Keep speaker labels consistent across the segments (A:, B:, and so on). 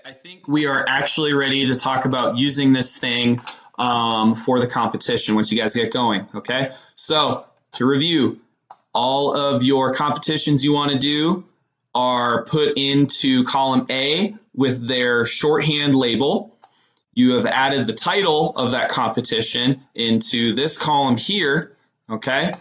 A: I think we are actually ready to talk about using this thing for the competition once you guys get going, okay? So to review, all of your competitions you want to do are put into column A with their shorthand label. You have added the title of that competition into this column here, okay?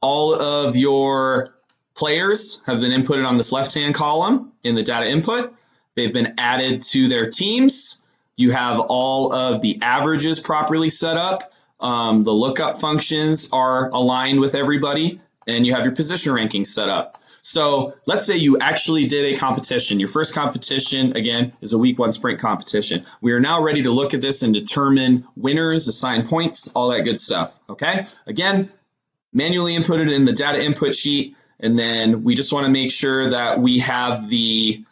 A: All of your players have been inputted on this left-hand column in the data input. They've been added to their teams. You have all of the averages properly set up. The lookup functions are aligned with everybody, and you have your position rankings set up. So let's say you actually did a competition. Your first competition, again, is a week 1 sprint competition. We are now ready to look at this and determine winners, assign points, all that good stuff, okay? Again, manually input it in the data input sheet, and then we just want to make sure that we have the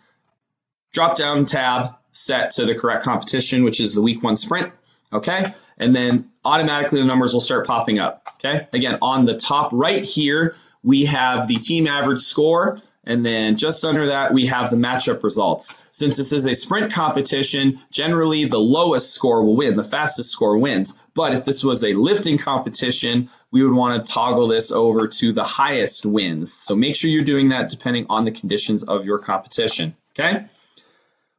A: drop-down tab set to the correct competition, which is the week 1 sprint, okay? And then automatically the numbers will start popping up, okay? Again, on the top right here, we have the team average score, and then just under that, we have the matchup results. Since this is a sprint competition, generally the lowest score will win, the fastest score wins. But if this was a lifting competition, we would want to toggle this over to the highest wins. So make sure you're doing that depending on the conditions of your competition, okay?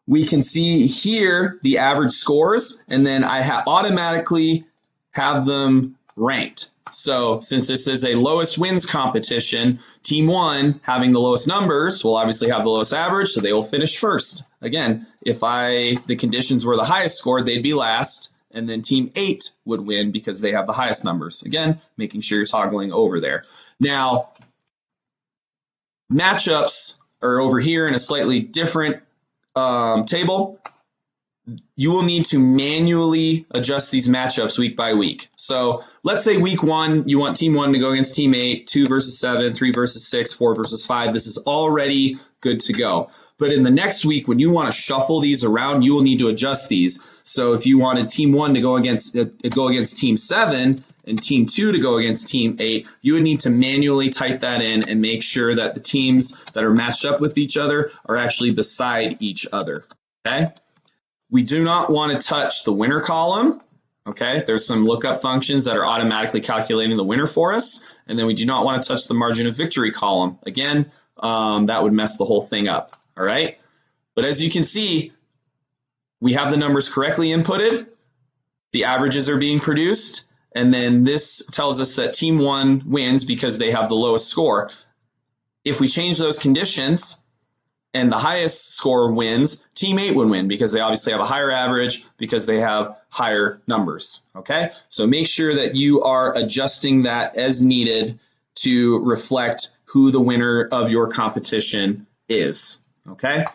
A: We can see here the average scores, and then I automatically have them ranked. So since this is a lowest wins competition, team 1 having the lowest numbers will obviously have the lowest average, so they will finish first. Again, if the conditions were the highest score, they'd be last, and then team 8 would win because they have the highest numbers. Again, making sure you're toggling over there. Now, matchups are over here in a slightly different table. You will need to manually adjust these matchups week by week. So let's say week 1, you want team 1 to go against team 8, 2 versus 7, 3 versus 6, 4 versus 5. This is already good to go. But in the next week, when you want to shuffle these around, you will need to adjust these. So if you wanted team 1 to go against team 7 and team 2 to go against team 8, you would need to manually type that in and make sure that the teams that are matched up with each other are actually beside each other, okay? We do not want to touch the winner column, okay? There's some lookup functions that are automatically calculating the winner for us, and then we do not want to touch the margin of victory column. Again, that would mess the whole thing up, all right? But as you can see, we have the numbers correctly inputted, the averages are being produced, and then this tells us that team 1 wins because they have the lowest score. If we change those conditions, and the highest score wins, team 8 would win because they obviously have a higher average because they have higher numbers, okay? So make sure that you are adjusting that as needed to reflect who the winner of your competition is, okay?